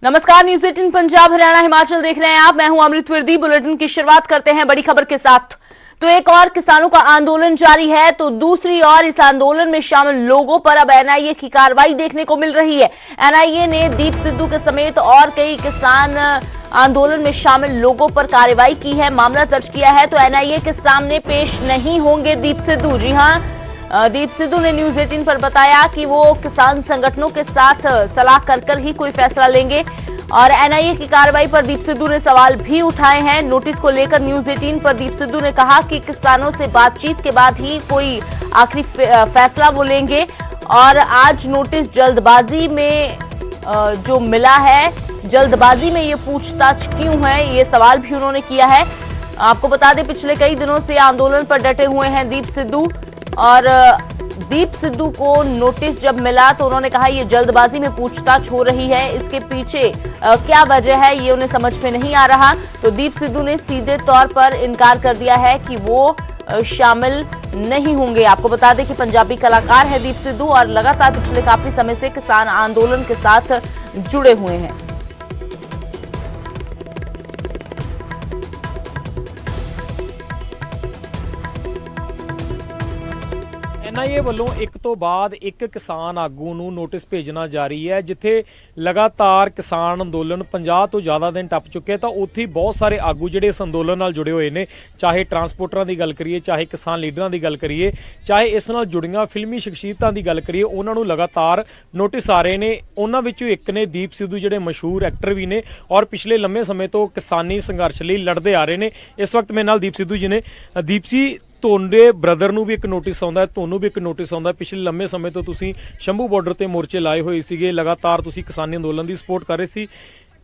नमस्कार, न्यूज 18 पंजाब हरियाणा हिमाचल देख रहे हैं आप। मैं हूं अमृत वर्दी। बुलेटिन की शुरुआत करते हैं बड़ी खबर के साथ। तो एक और किसानों का आंदोलन जारी है, तो दूसरी ओर इस आंदोलन में शामिल लोगों पर अब एनआईए की कार्रवाई देखने को मिल रही है। एनआईए ने दीप सिद्धू के समेत और कई किसान आंदोलन में शामिल लोगों पर कार्रवाई की है, मामला दर्ज किया है। तो एनआईए के सामने पेश नहीं होंगे दीप सिद्धू। जी हां, दीप सिद्धू ने न्यूज 18 पर बताया कि वो किसान संगठनों के साथ सलाह कर ही कोई फैसला लेंगे। और एनआईए की कार्रवाई पर दीप सिद्धू ने सवाल भी उठाए हैं। नोटिस को लेकर न्यूज 18 पर दीप सिद्धू ने कहा कि किसानों से बातचीत के बाद ही कोई आखिरी फैसला वो लेंगे। और आज नोटिस जल्दबाजी में जो मिला है, जल्दबाजी में ये पूछताछ क्यों है, ये सवाल भी उन्होंने किया है। आपको बता दें, पिछले कई दिनों से आंदोलन पर डटे हुए हैं दीप सिद्धू। और दीप सिद्धू को नोटिस जब मिला तो उन्होंने कहा ये जल्दबाजी में पूछताछ हो रही है, इसके पीछे क्या वजह है ये उन्हें समझ में नहीं आ रहा। तो दीप सिद्धू ने सीधे तौर पर इनकार कर दिया है कि वो शामिल नहीं होंगे। आपको बता दें कि पंजाबी कलाकार है दीप सिद्धू और लगातार पिछले काफी समय से किसान आंदोलन के साथ जुड़े हुए हैं। एनआईए ਵੱਲੋਂ ਇੱਕ ਤੋਂ ਬਾਅਦ ਇੱਕ ਕਿਸਾਨ ਆਗੂ ਨੂੰ ਨੋਟਿਸ ਭੇਜਣਾ ਜਾਰੀ ਹੈ, ਜਿੱਥੇ ਲਗਾਤਾਰ ਕਿਸਾਨ ਅੰਦੋਲਨ 50 ਤੋਂ ਜ਼ਿਆਦਾ ਦਿਨ ਟੱਪ ਚੁੱਕੇ, ਤਾਂ ਉੱਥੇ ਬਹੁਤ ਸਾਰੇ ਆਗੂ ਜਿਹੜੇ ਇਸ ਅੰਦੋਲਨ ਨਾਲ ਜੁੜੇ ਹੋਏ ਨੇ, ਚਾਹੇ ਟਰਾਂਸਪੋਰਟਰਾਂ ਦੀ ਗੱਲ ਕਰੀਏ, ਚਾਹੇ ਕਿਸਾਨ ਲੀਡਰਾਂ ਦੀ ਗੱਲ ਕਰੀਏ, ਚਾਹੇ ਇਸ ਨਾਲ ਜੁੜੀਆਂ ਫਿਲਮੀ ਸ਼ਖਸੀਅਤਾਂ ਦੀ ਗੱਲ ਕਰੀਏ, ਉਹਨਾਂ ਨੂੰ ਲਗਾਤਾਰ ਨੋਟਿਸ ਆ ਰਹੇ ਨੇ। ਉਹਨਾਂ ਵਿੱਚੋਂ ਇੱਕ ਨੇ ਦੀਪ ਸਿੱਧੂ, ਜਿਹੜੇ ਮਸ਼ਹੂਰ ਐਕਟਰ ਵੀ ਨੇ ਔਰ ਪਿਛਲੇ ਲੰਮੇ ਸਮੇਂ ਤੋਂ ਕਿਸਾਨੀ ਸੰਘਰਸ਼ ਲਈ ਲੜਦੇ ਆ ਰਹੇ ਨੇ। ਇਸ ਵਕਤ ਮੇਰੇ ਨਾਲ ਦੀਪ ਸਿੱਧੂ ਜੀ ਨੇ। ਦੀਪ ਜੀ, ਤੁਹਾਡੇ ਬ੍ਰਦਰ ਨੂੰ ਵੀ ਇੱਕ ਨੋਟਿਸ ਆਉਂਦਾ, ਤੁਹਾਨੂੰ ਵੀ ਇੱਕ ਨੋਟਿਸ ਆਉਂਦਾ। ਪਿਛਲੇ ਲੰਮੇ ਸਮੇਂ ਤੋਂ ਤੁਸੀਂ ਸ਼ੰਭੂ ਬਾਰਡਰ ਤੇ ਮੋਰਚੇ ਲਾਏ ਹੋਏ ਸੀਗੇ, ਲਗਾਤਾਰ ਤੁਸੀਂ ਕਿਸਾਨੀ ਅੰਦੋਲਨ ਦੀ ਸਪੋਰਟ ਕਰ ਰਹੇ ਸੀ।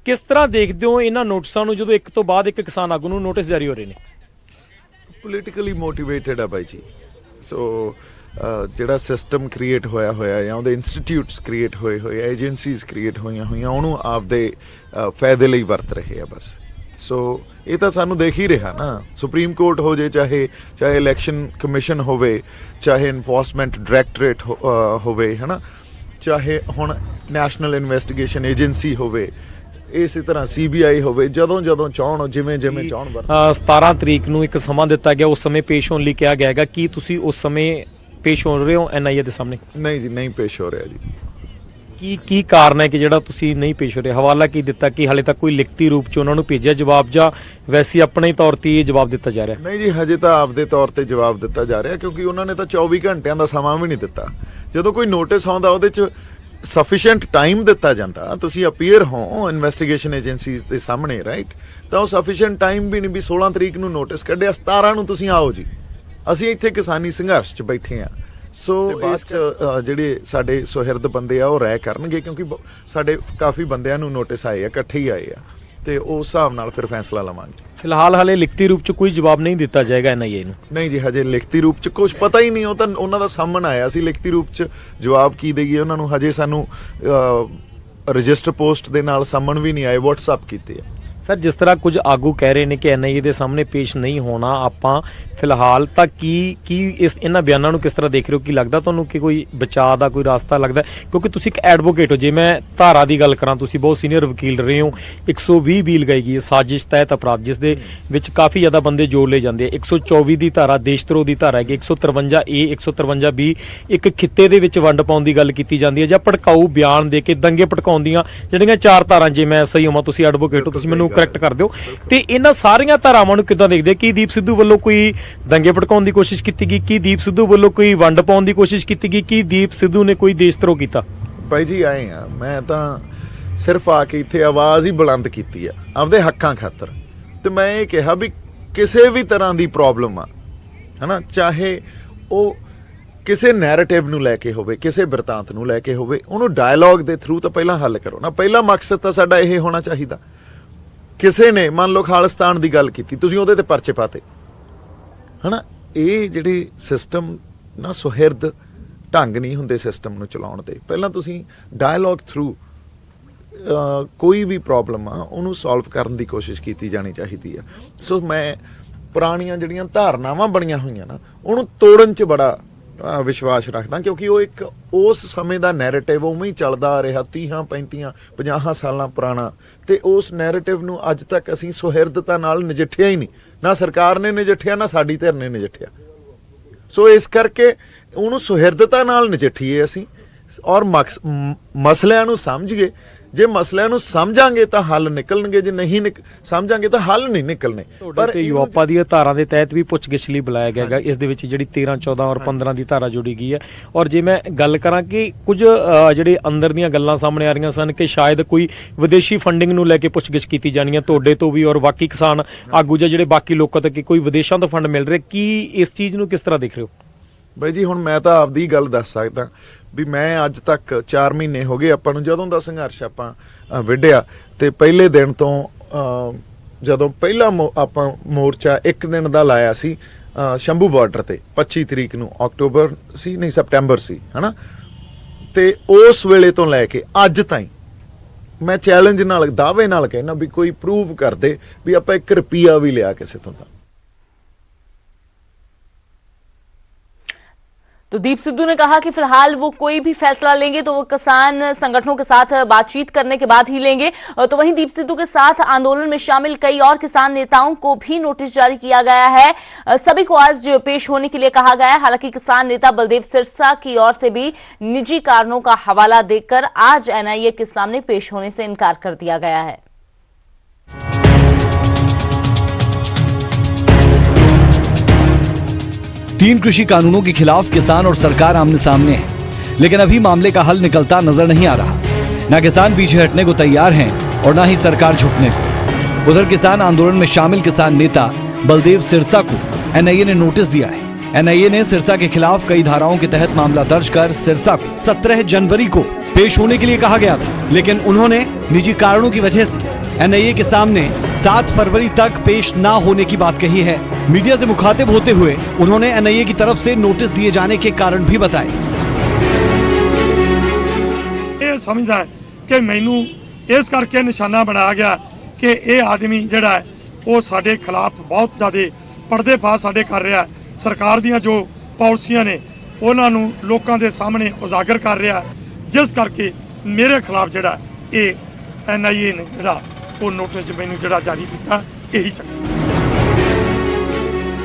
ਕਿਸ ਤਰ੍ਹਾਂ ਦੇਖਦੇ ਹੋ ਇਹਨਾਂ ਨੋਟਿਸਾਂ ਨੂੰ, ਜਦੋਂ ਇੱਕ ਤੋਂ ਬਾਅਦ ਇੱਕ ਕਿਸਾਨ ਆਗੂ ਨੂੰ ਨੋਟਿਸ ਜਾਰੀ ਹੋ ਰਹੇ ਨੇ? ਪੋਲੀਟੀਕਲੀ ਮੋਟੀਵੇਟਡ ਆ ਬਾਈ ਜੀ। ਸੋ ਜਿਹੜਾ ਸਿਸਟਮ ਕ੍ਰੀਏਟ ਹੋਇਆ ਜਾਂ ਉਹਦੇ ਇੰਸਟੀਟਿਊਟਸ ਕ੍ਰੀਏਟ ਹੋਏ, ਏਜੰਸੀਜ਼ ਕ੍ਰੀਏਟ ਹੋਈਆਂ ਉਹਨੂੰ ਆਪਦੇ ਫਾਇਦੇ ਲਈ ਵਰਤ ਰਹੇ ਆ ਬਸ। ਸੋ ਇਹ ਤਾਂ ਸਾਨੂੰ ਦੇਖ ਹੀ ਰਿਹਾ ਨਾ, ਸੁਪਰੀਮ ਕੋਰਟ ਹੋ ਜੇ, ਚਾਹੇ ਇਲੈਕਸ਼ਨ ਕਮਿਸ਼ਨ ਹੋਵੇ, ਚਾਹੇ ਇਨਫੋਰਸਮੈਂਟ ਡਾਇਰੈਕਟੋਰੇਟ ਹੋਵੇ, ਹੈ ਨਾ, ਚਾਹੇ ਹੁਣ ਨੈਸ਼ਨਲ ਇਨਵੈਸਟੀਗੇਸ਼ਨ ਏਜੰਸੀ ਹੋਵੇ, ਇਸੇ ਤਰ੍ਹਾਂ CBI ਹੋਵੇ, ਜਦੋਂ ਚਾਹਣ ਜਿਵੇਂ ਚਾਹਣ। 17 ਤਰੀਕ ਨੂੰ ਇੱਕ ਸਮਾਂ ਦਿੱਤਾ ਗਿਆ, ਉਸ ਸਮੇਂ ਪੇਸ਼ ਹੋਣ ਲਈ ਕਿਹਾ ਗਿਆ ਹੈਗਾ। ਕੀ ਤੁਸੀਂ ਉਸ ਸਮੇਂ ਪੇਸ਼ ਹੋ ਰਹੇ ਹੋ ਐਨਆਈਏ ਦੇ ਸਾਹਮਣੇ? ਨਹੀਂ ਜੀ, ਨਹੀਂ ਪੇਸ਼ ਹੋ ਰਿਹਾ ਜੀ। ਕੀ ਕਾਰਨ ਹੈ ਕਿ ਜਿਹੜਾ ਤੁਸੀਂ ਨਹੀਂ ਪੇਸ਼ ਹੋ ਰਹੇ? ਹਵਾਲਾ ਕੀ ਦਿੱਤਾ ਕਿ ਹਾਲੇ ਤੱਕ ਕੋਈ ਲਿਖਤੀ ਰੂਪ 'ਚ ਉਹਨਾਂ ਨੂੰ ਭੇਜਿਆ ਜਵਾਬ, ਜਾਂ ਵੈਸੇ ਆਪਣੇ ਤੌਰ ਤੇ ਇਹ ਜਵਾਬ ਦਿੱਤਾ ਜਾ ਰਿਹਾ? ਨਹੀਂ ਜੀ, ਹਜੇ ਤਾਂ ਆਪਦੇ ਤੌਰ ਤੇ ਜਵਾਬ ਦਿੱਤਾ ਜਾ ਰਿਹਾ, ਕਿਉਂਕਿ ਉਹਨਾਂ ਨੇ ਤਾਂ 24 ਘੰਟਿਆਂ ਦਾ ਸਮਾਂ ਵੀ ਨਹੀਂ ਦਿੱਤਾ। ਜਦੋਂ ਕੋਈ ਨੋਟਿਸ ਆਉਂਦਾ ਉਹਦੇ 'ਚ ਸਫੀਸ਼ੀਐਂਟ ਟਾਈਮ ਦਿੱਤਾ ਜਾਂਦਾ, ਤੁਸੀਂ ਅਪੀਅਰ ਹੋ ਇਨਵੈਸਟੀਗੇਸ਼ਨ ਏਜੰਸੀਜ਼ ਦੇ ਸਾਹਮਣੇ, ਰਾਈਟ, ਤਾਂ ਉਹ ਸਫੀਸ਼ੀਐਂਟ ਟਾਈਮ ਵੀ ਨਹੀਂ ਵੀ 16 ਤਰੀਕ ਨੂੰ ਨੋਟਿਸ ਕੱਢਿਆ, 17 ਨੂੰ ਤੁਸੀਂ ਆਓ ਜੀ, ਅਸੀਂ ਇੱਥੇ ਕਿਸਾਨੀ ਸੰਘਰਸ਼ 'ਚ ਬੈਠੇ ਹਾਂ। ਸੋ ਬਾਅਦ 'ਚ ਜਿਹੜੇ ਸਾਡੇ ਸੁਹਿਰਦ ਬੰਦੇ ਆ ਉਹ ਰਾਇ ਕਰਨਗੇ, ਕਿਉਂਕਿ ਸਾਡੇ ਕਾਫੀ ਬੰਦਿਆਂ ਨੂੰ ਨੋਟਿਸ ਆਏ ਆ, ਇਕੱਠੇ ਹੀ ਆਏ ਆ, ਤੇ ਉਸ ਹਿਸਾਬ ਨਾਲ ਫਿਰ ਫੈਸਲਾ ਲਵਾਂਗੇ। ਫਿਲਹਾਲ ਹਾਲੇ ਲਿਖਤੀ ਰੂਪ 'ਚ ਕੋਈ ਜਵਾਬ ਨਹੀਂ ਦਿੱਤਾ ਜਾਏਗਾ ਐਨਆਈਏ ਨੂੰ? ਨਹੀਂ ਜੀ, ਹਜੇ ਲਿਖਤੀ ਰੂਪ 'ਚ ਕੁਝ ਪਤਾ ਹੀ ਨਹੀਂ। ਉਹ ਤਾਂ ਉਹਨਾਂ ਦਾ ਸਾਹਮਣ ਆਇਆ ਸੀ, ਲਿਖਤੀ ਰੂਪ 'ਚ ਜਵਾਬ ਕੀ ਦੇਈਏ ਉਹਨਾਂ ਨੂੰ। ਹਜੇ ਸਾਨੂੰ ਰਜਿਸਟਰ ਪੋਸਟ ਦੇ ਨਾਲ ਸਾਹਮਣ ਵੀ ਨਹੀਂ ਆਏ, WhatsApp ਕੀਤੇ ਆ। ਸਰ, ਜਿਸ ਤਰ੍ਹਾਂ ਕੁਝ ਆਗੂ ਕਹਿ ਰਹੇ ਨੇ ਕਿ ਐਨਆਈਏ ਦੇ ਸਾਹਮਣੇ ਪੇਸ਼ ਨਹੀਂ ਹੋਣਾ ਆਪਾਂ ਫਿਲਹਾਲ, ਤਾਂ ਕੀ ਇਹਨਾਂ ਬਿਆਨਾਂ ਨੂੰ ਕਿਸ ਤਰ੍ਹਾਂ ਦੇਖ ਰਹੇ ਹੋ? ਕੀ ਲੱਗਦਾ ਤੁਹਾਨੂੰ ਕਿ ਕੋਈ ਬਚਾਅ ਦਾ ਕੋਈ ਰਸਤਾ ਲੱਗਦਾ? ਕਿਉਂਕਿ ਤੁਸੀਂ ਇੱਕ ਐਡਵੋਕੇਟ ਹੋ, ਜੇ ਮੈਂ ਧਾਰਾ ਦੀ ਗੱਲ ਕਰਾਂ, ਤੁਸੀਂ ਬਹੁਤ ਸੀਨੀਅਰ ਵਕੀਲ ਰਹੇ ਹੋ। 120 ਬੀ ਲਗਾਈ ਗਈ ਹੈ, ਸਾਜ਼ਿਸ਼ ਤਹਿਤ ਅਪਰਾਧ, ਜਿਸ ਦੇ ਵਿੱਚ ਕਾਫੀ ਜ਼ਿਆਦਾ ਬੰਦੇ ਜੋੜ ਲਏ ਜਾਂਦੇ ਆ। 124 ਦੀ ਧਾਰਾ ਦੇਸ਼ ਧਰੋਹ ਦੀ ਧਾਰਾ ਹੈਗੀ, 153A 153B ਇੱਕ ਖਿੱਤੇ ਦੇ ਵਿੱਚ ਵੰਡ ਪਾਉਣ ਦੀ ਗੱਲ ਕੀਤੀ ਜਾਂਦੀ ਹੈ, ਜਾਂ ਭੜਕਾਊ ਬਿਆਨ ਦੇ ਕੇ ਦੰਗੇ ਭੜਕਾਉਣ ਦੀਆਂ ਜਿਹੜੀਆਂ 4 ਧਾਰਾਂ। ਜੇ ਮੈਂ ਸਹੀ ਹੋਵਾਂ, ਤੁਸੀਂ ਐਡਵੋਕੇਟ ਹੋ, ਤੁਸੀਂ ਮੈਨੂੰ ਕਰੈਕਟ ਕਰ ਦਿਓ। ਤੇ ਇਹਨਾਂ ਸਾਰੀਆਂ ਧਾਰਾਵਾਂ ਨੂੰ ਕਿੱਦਾਂ ਦੇਖਦੇ? ਕੀ ਦੀਪ ਸਿੱਧੂ ਵੱਲੋਂ ਕੋਈ ਦੰਗੇ ਭੜਕਾਉਣ ਦੀ ਕੋਸ਼ਿਸ਼ ਕੀਤੀ ਗਈ? ਕੀ ਦੀਪ ਸਿੱਧੂ ਵੱਲੋਂ ਕੋਈ ਵੰਡ ਪਾਉਣ ਦੀ ਕੋਸ਼ਿਸ਼ ਕੀਤੀ ਗਈ? ਕੀ ਦੀਪ ਸਿੱਧੂ ਨੇ ਕੋਈ ਦੇਸ਼ ਧਰੋਹ ਕੀਤਾ? ਭਾਈ ਜੀ, ਆਏ ਆ, ਮੈਂ ਤਾਂ ਸਿਰਫ ਆ ਕੇ ਇੱਥੇ ਆਵਾਜ਼ ਹੀ ਬੁਲੰਦ ਕੀਤੀ ਆ ਆਪਦੇ ਹੱਕਾਂ ਖਾਤਰ। ਤੇ ਮੈਂ ਇਹ ਕਿਹਾ ਵੀ ਕਿਸੇ ਵੀ ਤਰ੍ਹਾਂ ਦੀ ਪ੍ਰੋਬਲਮ ਆ, ਹੈ ਨਾ, ਚਾਹੇ ਉਹ ਕਿਸੇ ਨੈਰੇਟਿਵ ਨੂੰ ਲੈ ਕੇ ਹੋਵੇ, ਕਿਸੇ ਬਿਰਤਾਂਤ ਨੂੰ ਲੈ ਕੇ ਹੋਵੇ, ਉਹਨੂੰ ਡਾਇਲੌਗ ਦੇ ਥਰੂ ਤਾਂ ਪਹਿਲਾਂ ਹੱਲ ਕਰੋ ਨਾ। ਪਹਿਲਾ ਮਕਸਦ ਤਾਂ ਸਾਡਾ ਇਹ ਹੋਣਾ ਚਾਹੀਦਾ। ਕਿਸੇ ਨੇ ਮੰਨ ਲਓ ਖਾਲਿਸਤਾਨ ਦੀ ਗੱਲ ਕੀਤੀ, ਤੁਸੀਂ ਉਹਦੇ ਤੇ ਪਰਚੇ ਪਾਤੇ, ਹੈ ਨਾ। ਇਹ ਜਿਹੜੇ ਸਿਸਟਮ ਨਾ ਸੁਹਿਰਦ ਢੰਗ ਨਹੀਂ ਹੁੰਦੇ ਸਿਸਟਮ ਨੂੰ ਚਲਾਉਣ ਦੇ। ਪਹਿਲਾਂ ਤੁਸੀਂ ਡਾਇਲੌਗ ਥਰੂ ਕੋਈ ਵੀ ਪ੍ਰੋਬਲਮ ਆ ਉਹਨੂੰ ਸੋਲਵ ਕਰਨ ਦੀ ਕੋਸ਼ਿਸ਼ ਕੀਤੀ ਜਾਣੀ ਚਾਹੀਦੀ ਆ। ਸੋ ਮੈਂ ਪੁਰਾਣੀਆਂ ਜਿਹੜੀਆਂ ਧਾਰਨਾਵਾਂ ਬਣੀਆਂ ਹੋਈਆਂ ਨਾ, ਉਹਨੂੰ ਤੋੜਨ 'ਚ ਬੜਾ ਵਿਸ਼ਵਾਸ ਰੱਖਦਾ, ਕਿਉਂਕਿ ਉਹ ਇੱਕ ਉਸ ਸਮੇਂ ਦਾ ਨੈਰੇਟਿਵ ਉਵੇਂ ਹੀ ਚੱਲਦਾ ਆ ਰਿਹਾ 30 35 50 ਸਾਲਾਂ ਪੁਰਾਣਾ, ਤੇ ਉਸ ਨੈਰੇਟਿਵ ਨੂੰ ਅੱਜ ਤੱਕ ਅਸੀਂ ਸੁਹਿਰਦਤਾ ਨਾਲ ਨਜਿੱਠਿਆ ਹੀ ਨਹੀਂ, ਨਾ ਸਰਕਾਰ ਨੇ ਨਜਿੱਠਿਆ ਨਾ ਸਾਡੀ ਧਿਰ ਨੇ ਨਜਿੱਠਿਆ। ਸੋ ਇਸ ਕਰਕੇ ਉਹਨੂੰ ਸੁਹਿਰਦਤਾ ਨਾਲ ਨਜਿੱਠੀਏ ਅਸੀਂ ਔਰ ਮਸਲਿਆਂ ਨੂੰ ਸਮਝੀਏ। ਜੇ ਮਸਲਿਆਂ ਨੂੰ ਸਮਝਾਂਗੇ ਤਾਂ ਹੱਲ ਨਿਕਲਣਗੇ, ਜੇ ਨਹੀਂ ਸਮਝਾਂਗੇ ਤਾਂ ਹੱਲ ਨਹੀਂ ਨਿਕਲਣੇ। ਪਰ ਯੂਪਾ ਦੀ ਧਾਰਾ ਦੇ ਤਹਿਤ ਵੀ ਪੁੱਛਗਿੱਛ ਲਈ ਬੁਲਾਇਆ ਗਿਆ ਹੈਗਾ, ਇਸ ਦੇ ਵਿੱਚ ਜਿਹੜੀ 13 14 ਔਰ 15 ਦੀ ਧਾਰਾ ਜੁੜੀ ਗਈ ਹੈ। ਔਰ ਜੇ ਮੈਂ ਗੱਲ ਕਰਾਂ ਕਿ ਕੁਝ ਜਿਹੜੇ ਅੰਦਰ ਦੀਆਂ ਗੱਲਾਂ ਸਾਹਮਣੇ ਆ ਰਹੀਆਂ ਸਨ ਕਿ ਸ਼ਾਇਦ ਕੋਈ ਵਿਦੇਸ਼ੀ ਫੰਡਿੰਗ ਨੂੰ ਲੈ ਕੇ ਪੁੱਛਗਿੱਛ ਕੀਤੀ ਜਾਣੀ ਹੈ ਤੁਹਾਡੇ ਤੋਂ ਵੀ ਔਰ ਬਾਕੀ ਕਿਸਾਨ ਆਗੂ ਜਾਂ ਜਿਹੜੇ ਬਾਕੀ ਲੋਕਾਂ ਤੋਂ, ਕਿ ਕੋਈ ਵਿਦੇਸ਼ਾਂ ਤੋਂ ਫੰਡ ਮਿਲ ਰਿਹਾ, ਕੀ ਇਸ ਚੀਜ਼ ਨੂੰ ਕਿਸ ਤਰ੍ਹਾਂ ਦੇਖ ਰਹੇ ਹੋ? ਬਾਈ ਜੀ ਹੁਣ ਮੈਂ ਤਾਂ ਆਪਦੀ ਗੱਲ ਦੱਸ ਸਕਦਾ ਵੀ ਮੈਂ ਅੱਜ ਤੱਕ 4 ਮਹੀਨੇ ਹੋ ਗਏ ਆਪਾਂ ਨੂੰ, ਜਦੋਂ ਦਾ ਸੰਘਰਸ਼ ਆਪਾਂ ਵਿੱਢਿਆ, ਤੇ ਪਹਿਲੇ ਦਿਨ ਤੋਂ ਜਦੋਂ ਪਹਿਲਾ ਆਪਾਂ ਮੋਰਚਾ ਇੱਕ ਦਿਨ ਦਾ ਲਾਇਆ ਸੀ ਸ਼ੰਭੂ ਬਾਰਡਰ ਤੇ 25 ਤਰੀਕ ਨੂੰ, ਅਕਤੂਬਰ ਸੀ ਨਹੀਂ ਸਪਟੈਂਬਰ ਸੀ ਹਨਾ, ਤੇ ਉਸ ਵੇਲੇ ਤੋਂ ਲੈ ਕੇ ਅੱਜ ਤਾਈਂ ਮੈਂ ਚੈਲੰਜ ਨਾਲ ਦਾਅਵੇ ਨਾਲ ਕਹਿਣਾ ਵੀ ਕੋਈ ਪ੍ਰੂਵ ਕਰ ਦੇ ਵੀ ਆਪਾਂ 1 ਰੁਪਿਆ ਵੀ ਲਿਆ ਕਿਸੇ ਤੋਂ। तो दीप सिद्धू ने कहा कि फिलहाल वो कोई भी फैसला लेंगे तो वो किसान संगठनों के साथ बातचीत करने के बाद ही लेंगे। तो वहीं दीप सिद्धू के साथ आंदोलन में शामिल कई और किसान नेताओं को भी नोटिस जारी किया गया है। सभी को आज पेश होने के लिए कहा गया है। हालांकि किसान नेता बलदेव सिरसा की ओर से भी निजी कारणों का हवाला देकर आज एनआईए के सामने पेश होने से इनकार कर दिया गया है। तीन कृषि कानूनों के खिलाफ किसान और सरकार आमने सामने है, लेकिन अभी मामले का हल निकलता नजर नहीं आ रहा। न किसान पीछे हटने को तैयार हैं और न ही सरकार झुकने को। उधर किसान आंदोलन में शामिल किसान नेता बलदेव सिरसा को एनआईए ने नोटिस दिया है। एनआईए ने सिरसा के खिलाफ कई धाराओं के तहत मामला दर्ज कर सिरसा को 17 जनवरी को पेश होने के लिए कहा गया था, लेकिन उन्होंने निजी कारणों की वजह से एनआईए के सामने 7 फरवरी तक पेश न होने की बात कही है। मीडिया से मुखातिब होते हुए उन्होंने एनआईए की तरफ से नोटिस दिए जाने के कारण भी बताए। ये समझदा है कि मैनू इस करके निशाना बनाया गया कि ये आदमी जिहड़ा है वो साडे खिलाफ बहुत ज़्यादा पर्दे पा साडे कर रहा है। सरकार दियां जो पॉलिसियां ने उन्हां नूं लोकां दे सामने उजागर कर रहा है, जिस करके मेरे खिलाफ जिहड़ा ये एनआईए ने जिहड़ा वो नोटिस मैनू जिहड़ा जारी किया, यही चक्कर।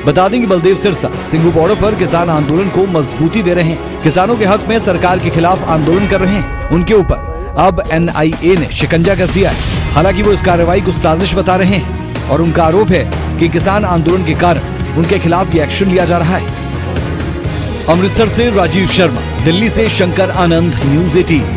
बता दें कि बलदेव सिरसा सिंघू बॉर्डर पर किसान आंदोलन को मजबूती दे रहे हैं। किसानों के हक में सरकार के खिलाफ आंदोलन कर रहे हैं। उनके ऊपर अब एनआईए ने शिकंजा कस दिया है। हालांकि वो इस कार्रवाई को साजिश बता रहे हैं और उनका आरोप है कि किसान आंदोलन के कारण उनके खिलाफ ये एक्शन लिया जा रहा है। अमृतसर से राजीव शर्मा, दिल्ली से शंकर आनंद, न्यूज 18।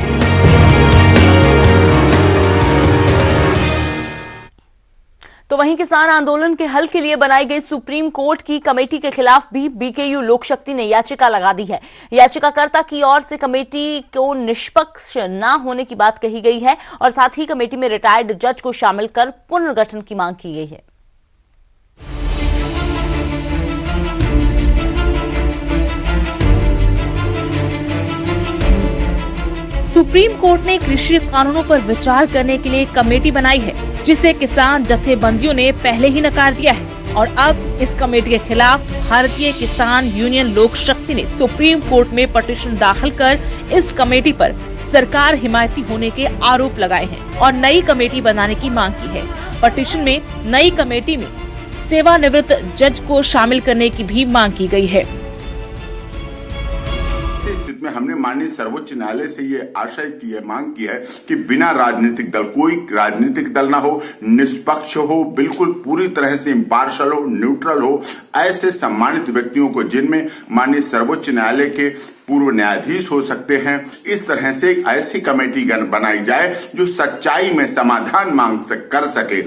तो वहीं किसान आंदोलन के हल के लिए बनाई गई सुप्रीम कोर्ट की कमेटी के खिलाफ भी बीकेयू लोक शक्ति ने याचिका लगा दी है। याचिकाकर्ता की ओर से कमेटी को निष्पक्ष न होने की बात कही गई है और साथ ही कमेटी में रिटायर्ड जज को शामिल कर पुनर्गठन की मांग की गई है। सुप्रीम कोर्ट ने कृषि कानूनों पर विचार करने के लिए कमेटी बनाई है, जिसे किसान जत्थेबंदियों ने पहले ही नकार दिया है और अब इस कमेटी के खिलाफ भारतीय किसान यूनियन लोक शक्ति ने सुप्रीम कोर्ट में पिटीशन दाखिल कर इस कमेटी पर सरकार हिमायती होने के आरोप लगाए हैं और नई कमेटी बनाने की मांग की है। पिटीशन में नई कमेटी में सेवानिवृत्त जज को शामिल करने की भी मांग की गई है। इस स्थिति में हमने माननीय सर्वोच्च न्यायालय से ये आशय की है, मांग की है कि बिना राजनीतिक दल, कोई राजनीतिक दल ना हो, निष्पक्ष हो, बिल्कुल पूरी तरह से इम्पार्शल हो, न्यूट्रल हो, ऐसे सम्मानित व्यक्तियों को जिनमें माननीय सर्वोच्च न्यायालय के पूर्व न्यायाधीश हो सकते हैं, इस तरह से एक ऐसी कमेटी बनाई जाए जो सच्चाई में समाधान कर सके।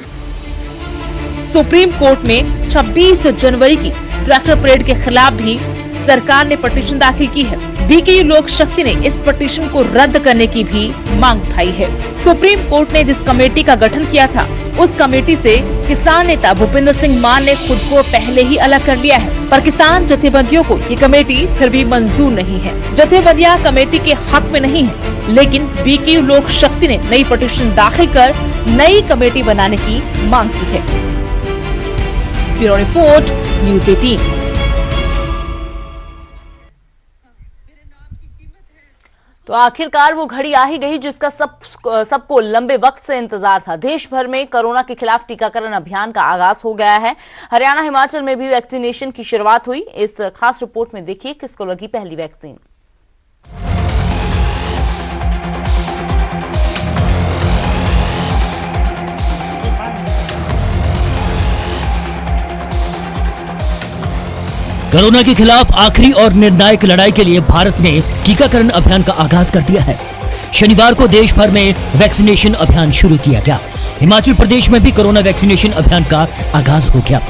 सुप्रीम कोर्ट में 26 जनवरी की ट्रैक्टर परेड के खिलाफ भी सरकार ने पिटीशन दाखिल की है। बीकेयू लोक शक्ति ने इस पिटीशन को रद्द करने की भी मांग उठाई है। सुप्रीम कोर्ट ने जिस कमेटी का गठन किया था, उस कमेटी से किसान नेता भूपिंदर सिंह मान ने खुद को पहले ही अलग कर लिया है, पर किसान जत्थेबंदियों को ये कमेटी फिर भी मंजूर नहीं है। जत्थेबंदियां कमेटी के हक में नहीं है, लेकिन बीकेयू लोक शक्ति ने नई पिटीशन दाखिल कर नई कमेटी बनाने की मांग की है। Bureau report, news 18। तो आखिरकार वो घड़ी आ ही गई जिसका सबको लंबे वक्त से इंतजार था। देश भर में कोरोना के खिलाफ टीकाकरण अभियान का आगाज हो गया है। हरियाणा, हिमाचल में भी वैक्सीनेशन की शुरुआत हुई। इस खास रिपोर्ट में देखिए किसको लगी पहली वैक्सीन। कोरोना के खिलाफ आखिरी और निर्णायक लड़ाई के लिए भारत ने टीकाकरण अभियान का आगाज कर दिया है। शनिवार को देश भर में वैक्सीनेशन अभियान शुरू किया गया। हिमाचल प्रदेश में भी कोरोना वैक्सीनेशन अभियान का आगाज हो गया।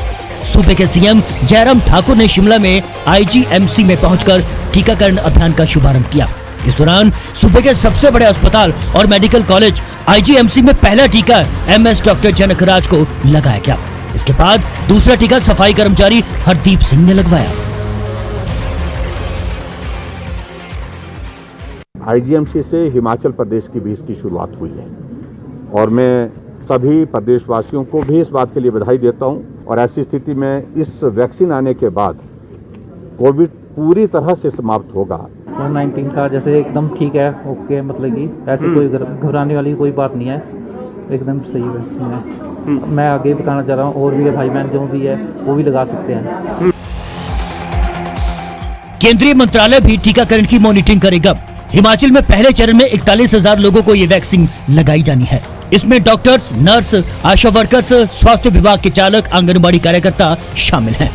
सूबे के सीएम जयराम ठाकुर ने शिमला में आईजीएमसी में पहुंचकर टीकाकरण अभियान का शुभारंभ किया। इस दौरान सूबे के सबसे बड़े अस्पताल और मेडिकल कॉलेज आईजीएमसी में पहला टीका एमएस डॉक्टर जनकराज को लगाया गया। इसके बाद दूसरा टीका सफाई कर्मचारी हरदीप सिंह ने लगवाया। आईजीएमसी से हिमाचल प्रदेश की भी इसकी शुरुआत हुई है और मैं सभी प्रदेशवासियों को भी इस बात के लिए बधाई देता हूं। और ऐसी स्थिति में इस वैक्सीन आने के बाद कोविड पूरी तरह से समाप्त होगा। कोविड-19 का जैसे एकदम ठीक है, ओके, मतलब कि ऐसी कोई घबराने वाली कोई बात नहीं है, एकदम सही वैक्सीन है। मैं आगे बताना चाह रहा हूँ और भी भाई बहन जो भी है वो भी लगा सकते हैं। केंद्रीय मंत्रालय भी टीकाकरण की मॉनिटरिंग करेगा। हिमाचल में पहले चरण में 41,000 लोगों को ये वैक्सीन लगाई जानी है। इसमें डॉक्टर्स, नर्स, आशा वर्कर्स, स्वास्थ्य विभाग के चालक, आंगनबाड़ी कार्यकर्ता शामिल हैं।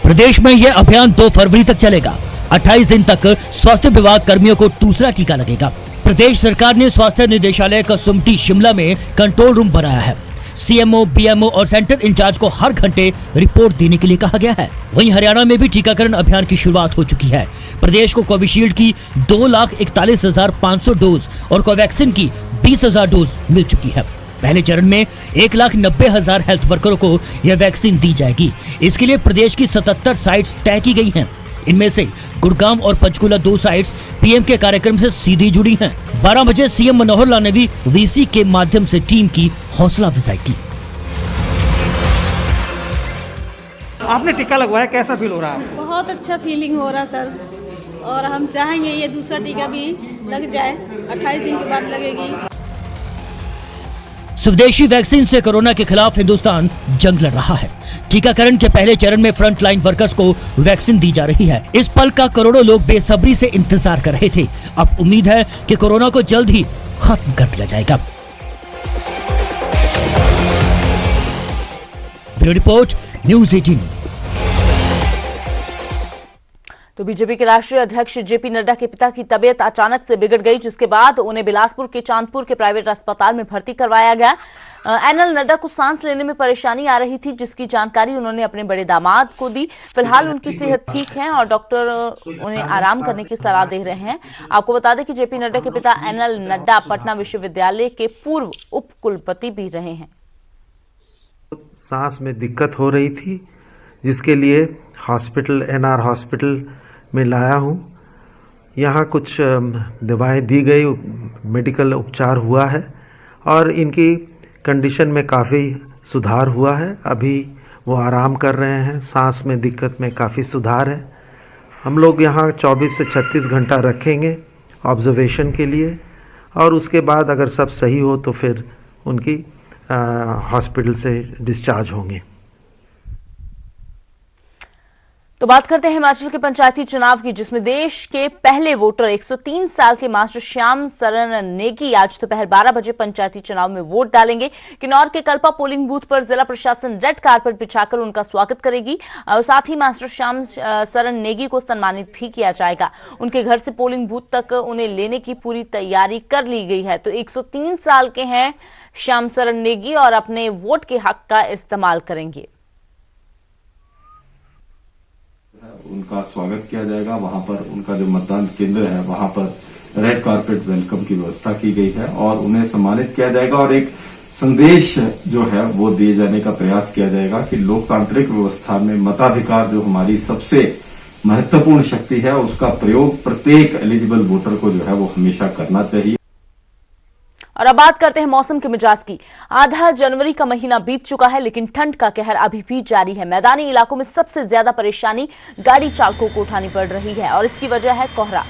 प्रदेश में यह अभियान 2 फरवरी तक चलेगा। 28 दिन तक स्वास्थ्य विभाग कर्मियों को दूसरा टीका लगेगा। प्रदेश सरकार ने स्वास्थ्य निदेशालय कसुम्पटी शिमला में कंट्रोल रूम बनाया है। सीएमओ, बीएमओ और सेंटर इंचार्ज को हर घंटे रिपोर्ट देने के लिए कहा गया है। वहीं हरियाणा में भी टीकाकरण अभियान की शुरुआत हो चुकी है। प्रदेश को कोविशील्ड की 2,41,500 डोज और कोवैक्सीन की 20,000 डोज मिल चुकी है। पहले चरण में 1,90,000 हेल्थ वर्करों को यह वैक्सीन दी जाएगी। इसके लिए प्रदेश की 77 साइट्स तय की गई हैं। इनमें से गुड़गांव और पंचकूला 2 साइट्स पीएम के कार्यक्रम से सीधी जुड़ी हैं। 12 बजे सीएम मनोहर लाल ने भी वीसी के माध्यम से टीम की हौसला अफजाई की। आपने टीका लगवाया, कैसा फील हो रहा है? बहुत अच्छा फीलिंग हो रहा सर, और हम चाहेंगे ये दूसरा टीका भी लग जाए। 28 दिन के बाद लगेगी। स्वदेशी वैक्सीन से कोरोना के खिलाफ हिंदुस्तान जंग लड़ रहा है। टीकाकरण के पहले चरण में फ्रंटलाइन वर्कर्स को वैक्सीन दी जा रही है। इस पल का करोड़ों लोग बेसब्री से इंतजार कर रहे थे। अब उम्मीद है कि कोरोना को जल्द ही खत्म कर दिया जाएगा। Bureau report, news 18। तो बीजेपी के राष्ट्रीय अध्यक्ष जेपी नड्डा के पिता की तबीयत अचानक से बिगड़ गई, जिसके बाद उन्हें बिलासपुर के चांदपुर के प्राइवेट अस्पताल में भर्ती करवाया गया। एनएल नड्डा को सांस लेने में परेशानी आ रही थी, जिसकी जानकारी उन्होंने अपने बड़े दामाद को दी। फिलहाल उनकी सेहत ठीक है और डॉक्टर उन्हें आराम करने की सलाह दे रहे हैं। आपको बता दें कि जेपी नड्डा के पिता एनएल नड्डा पटना विश्वविद्यालय के पूर्व उप कुलपति भी रहे हैं। सांस में दिक्कत हो रही थी, जिसके लिए हॉस्पिटल, एनआर हॉस्पिटल में लाया हूँ। यहाँ कुछ दवाएं दी गई, मेडिकल उपचार हुआ है और इनकी कंडीशन में काफ़ी सुधार हुआ है। अभी वो आराम कर रहे हैं। सांस में दिक्कत में काफ़ी सुधार है। हम लोग यहाँ 24 से 36 घंटा रखेंगे ऑब्जर्वेशन के लिए, और उसके बाद अगर सब सही हो तो फिर उनकी हॉस्पिटल से डिस्चार्ज होंगे। तो बात करते हैं हिमाचल के पंचायती चुनाव की, जिसमें देश के पहले वोटर 103 साल के मास्टर श्याम सरन नेगी आज दोपहर 12 बजे पंचायती चुनाव में वोट डालेंगे। किन्नौर के कल्पा पोलिंग बूथ पर जिला प्रशासन रेड कारपेट बिछाकर उनका स्वागत करेगी। साथ ही मास्टर श्याम सरन नेगी को सम्मानित भी किया जाएगा। उनके घर से पोलिंग बूथ तक उन्हें लेने की पूरी तैयारी कर ली गई है। तो 103 साल के हैं श्याम सरन नेगी और अपने वोट के हक का इस्तेमाल करेंगे। उनका स्वागत किया जाएगा। वहां पर उनका जो मतदान केंद्र है वहां पर रेड कारपेट वेलकम की व्यवस्था की गई है और उन्हें सम्मानित किया जाएगा और एक संदेश जो है वो दिए जाने का प्रयास किया जाएगा कि लोकतांत्रिक व्यवस्था में मताधिकार जो हमारी सबसे महत्वपूर्ण शक्ति है, उसका प्रयोग प्रत्येक एलिजिबल वोटर को जो है वो हमेशा करना चाहिए। और अब बात करते हैं मौसम के मिजाज की। आधा जनवरी का महीना बीत चुका है, लेकिन ठंड का कहर अभी भी जारी है। मैदानी इलाकों में सबसे ज्यादा परेशानी गाड़ी चालकों को उठानी पड़ रही है और इसकी वजह है कोहरा।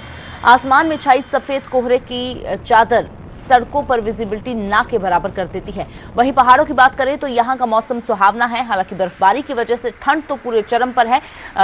आसमान में छाई सफेद कोहरे की चादर सड़कों पर विजिबिलिटी ना के बराबर कर देती है। वहीं पहाड़ों की बात करें तो यहाँ का मौसम सुहावना है। हालांकि बर्फबारी की वजह से ठंड तो पूरे चरम पर है,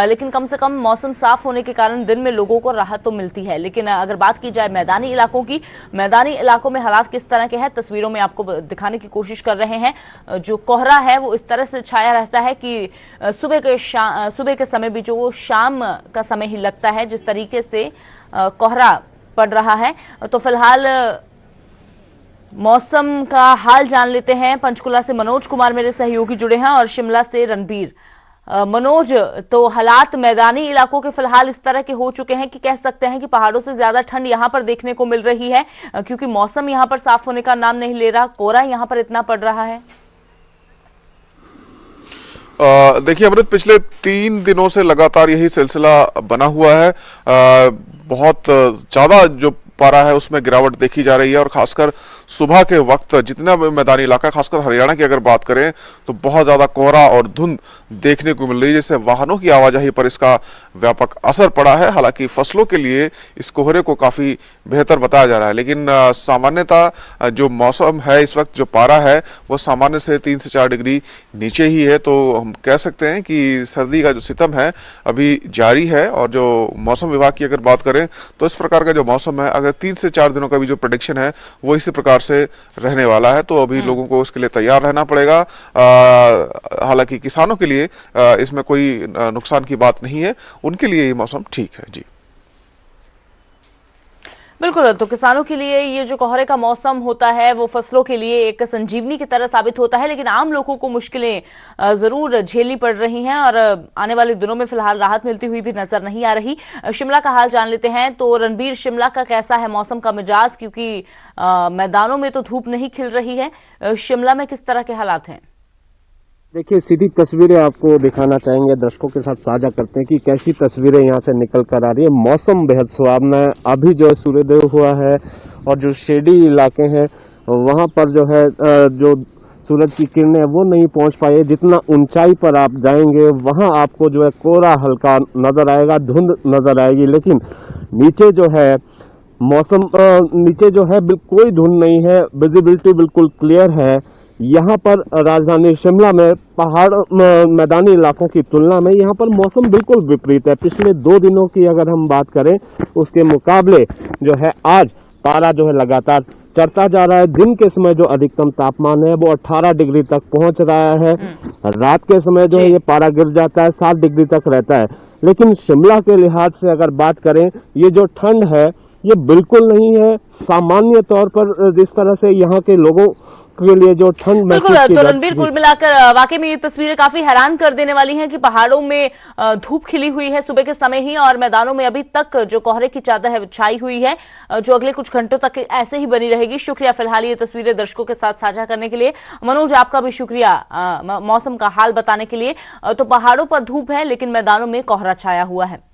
लेकिन कम से कम मौसम साफ होने के कारण दिन में लोगों को राहत तो मिलती है। लेकिन अगर बात की जाए मैदानी इलाकों की, मैदानी इलाकों में हालात किस तरह के हैं तस्वीरों में आपको दिखाने की कोशिश कर रहे हैं। जो कोहरा है वो इस तरह से छाया रहता है कि सुबह के समय भी जो शाम का समय ही लगता है जिस तरीके से कोहरा पड़ रहा है। तो फिलहाल मौसम का हाल जान लेते हैं। पंचकुला से मनोज कुमार मेरे सहयोगी जुड़े हैं और शिमला से रणबीर। मनोज, तो हालात मैदानी इलाकों के फिलहाल इस तरह के हो चुके हैं कि कह सकते हैं कि पहाड़ों से ज्यादा ठंड यहां पर देखने को मिल रही है, क्योंकि मौसम यहां पर साफ होने का नाम नहीं ले रहा, कोहरा यहां पर इतना पड़ रहा है। देखिए अमृत, पिछले 3 दिनों से लगातार यही सिलसिला बना हुआ है। बहुत ज्यादा जो पारा है उसमें गिरावट देखी जा रही है और खासकर सुबह के वक्त जितना मैदानी इलाका, खासकर हरियाणा की अगर बात करें तो बहुत ज्यादा कोहरा और धुंध देखने को मिल रही है, जिससे वाहनों की आवाजाही पर इसका व्यापक असर पड़ा है। हालांकि फसलों के लिए इस कोहरे को काफी बेहतर बताया जा रहा है, लेकिन सामान्यतः जो मौसम है इस वक्त, जो पारा है वो सामान्य से 3 से 4 डिग्री नीचे ही है। तो हम कह सकते हैं कि सर्दी का जो सितम है अभी जारी है। और जो मौसम विभाग की अगर बात करें तो इस प्रकार का जो मौसम है, अगर 3 से 4 दिनों का भी जो प्रेडिक्शन है वो इसी प्रकार से रहने वाला है। तो अभी लोगों को उसके लिए तैयार रहना पड़ेगा। हालांकि किसानों के लिए इसमें कोई नुकसान की बात नहीं है, उनके लिए ये मौसम ठीक है। जी बिल्कुल, तो किसानों के लिए ये जो कोहरे का मौसम होता है वो फसलों के लिए एक संजीवनी की तरह साबित होता है, लेकिन आम लोगों को मुश्किलें जरूर झेलनी पड़ रही हैं और आने वाले दिनों में फिलहाल राहत मिलती हुई भी नजर नहीं आ रही। शिमला का हाल जान लेते हैं। तो रणबीर, शिमला का कैसा है मौसम का मिजाज, क्योंकि मैदानों में तो धूप नहीं खिल रही है, शिमला में किस तरह के हालात हैं? देखिए, सीधी तस्वीरें आपको दिखाना चाहेंगे, दर्शकों के साथ साझा करते हैं कि कैसी तस्वीरें यहाँ से निकल कर आ रही है। मौसम बेहद सुहावना है। अभी जो है सूर्योदय हुआ है और जो शेडी इलाके हैं वहाँ पर जो है जो सूरज की किरणें वो नहीं पहुँच पाई। जितना ऊंचाई पर आप जाएंगे वहाँ आपको जो है कोहरा हल्का नजर आएगा, धुंध नजर आएगी, लेकिन नीचे जो है मौसम नीचे जो है कोई धुंध नहीं है, विजिबिलिटी बिल्कुल क्लियर है। यहाँ पर राजधानी शिमला में पहाड़ मैदानी इलाकों की तुलना में यहाँ पर मौसम बिल्कुल विपरीत है। पिछले 2 दिनों की अगर हम बात करें उसके मुकाबले जो है आज पारा जो है लगातार चढ़ता जा रहा है। दिन के समय जो अधिकतम तापमान है वो 18 डिग्री तक पहुंच रहा है। रात के समय जो है ये पारा गिर जाता है, 7 डिग्री तक रहता है। लेकिन शिमला के लिहाज से अगर बात करें, ये जो ठंड है ये बिल्कुल नहीं है। सामान्य तौर पर जिस तरह से यहाँ के लोगों के लिए जो ठंड बिल्कुल, तो रणबीर, कुल मिलाकर वाकई में ये तस्वीरें काफी हैरान कर देने वाली हैं कि पहाड़ों में धूप खिली हुई है सुबह के समय ही, और मैदानों में अभी तक जो कोहरे की चादर है छाई हुई है, जो अगले कुछ घंटों तक ऐसे ही बनी रहेगी। शुक्रिया फिलहाल ये तस्वीरें दर्शकों के साथ साझा करने के लिए। मनोज, आपका भी शुक्रिया मौसम का हाल बताने के लिए। तो पहाड़ों पर धूप है लेकिन मैदानों में कोहरा छाया हुआ है।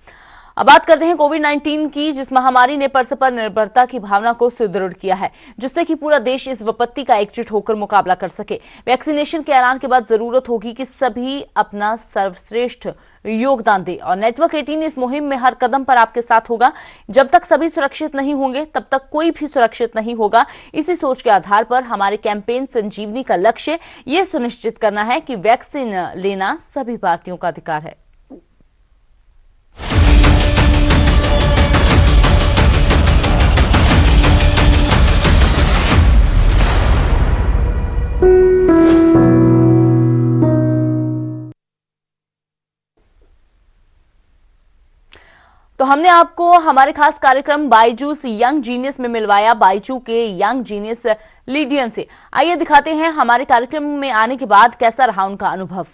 अब बात करते हैं कोविड-19 की, जिस महामारी ने परस्पर निर्भरता की भावना को सुदृढ़ किया है, जिससे कि पूरा देश इस विपत्ति का एकजुट होकर मुकाबला कर सके। वैक्सीनेशन के ऐलान के बाद जरूरत होगी कि सभी अपना सर्वश्रेष्ठ योगदान दें और नेटवर्क 18 इस मुहिम में हर कदम पर आपके साथ होगा। जब तक सभी सुरक्षित नहीं होंगे तब तक कोई भी सुरक्षित नहीं होगा। इसी सोच के आधार पर हमारे कैंपेन संजीवनी का लक्ष्य ये सुनिश्चित करना है कि वैक्सीन लेना सभी भारतीयों का अधिकार है। तो हमने आपको हमारे खास कार्यक्रम बायजूस यंग जीनियस में मिलवाया बायजू के यंग जीनियस लीडियन से। आइए दिखाते हैं हमारे कार्यक्रम में आने के बाद कैसा रहा उनका अनुभव।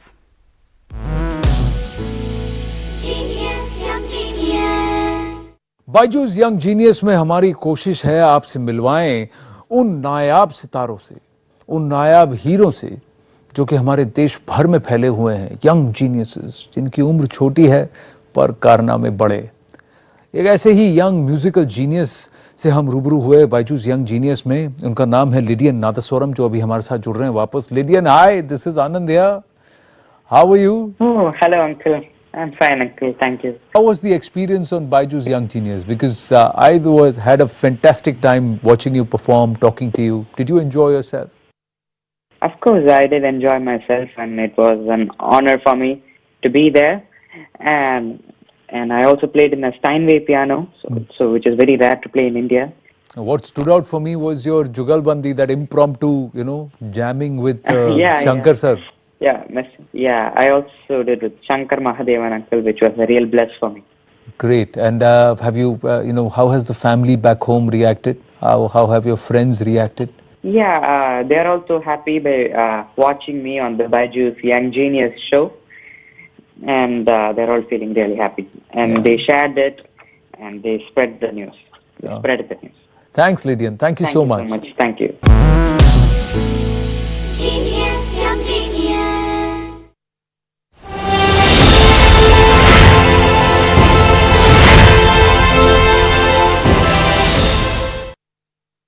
बायजूस यंग जीनियस में हमारी कोशिश है आपसे मिलवाएं उन नायाब सितारों से, उन नायाब हीरो से जो कि हमारे देश भर में फैले हुए हैं। यंग जीनियसेस जिनकी उम्र छोटी है पर कारनामे बड़े। एक ऐसे ही यंग म्यूजिकल जीनियस से हम रूबरू हुए बायजूस यंग जीनियस में। उनका नाम है लिडियन नादस्वरम, जो अभी हमारे साथ जुड़ रहे हैं वापस। लिडियन, hi, this is Anand here. How are you? Hello uncle, I'm fine, uncle. Thank you. How was the experience on Byju's Young Genius? Because I had a fantastic time watching you perform, talking to you. Did you enjoy yourself? Of course, I did enjoy myself, and it was an honor for me to be there. And I also played in a Steinway piano, so which is very rare to play in India. What stood out for me was your Jugalbandi, that impromptu, jamming with Shankar sir. Yeah, I also did with Shankar Mahadevan, uncle, which was a real bless for me. Great. And have you, how has the family back home reacted? How have your friends reacted? Yeah, they are also happy by watching me on the Byju's Young Genius show. And they're all feeling really happy. And they shared it and they spread the news. Spread the news. Thanks, Lydian. Thank you so much. Thank you so much. Thank you.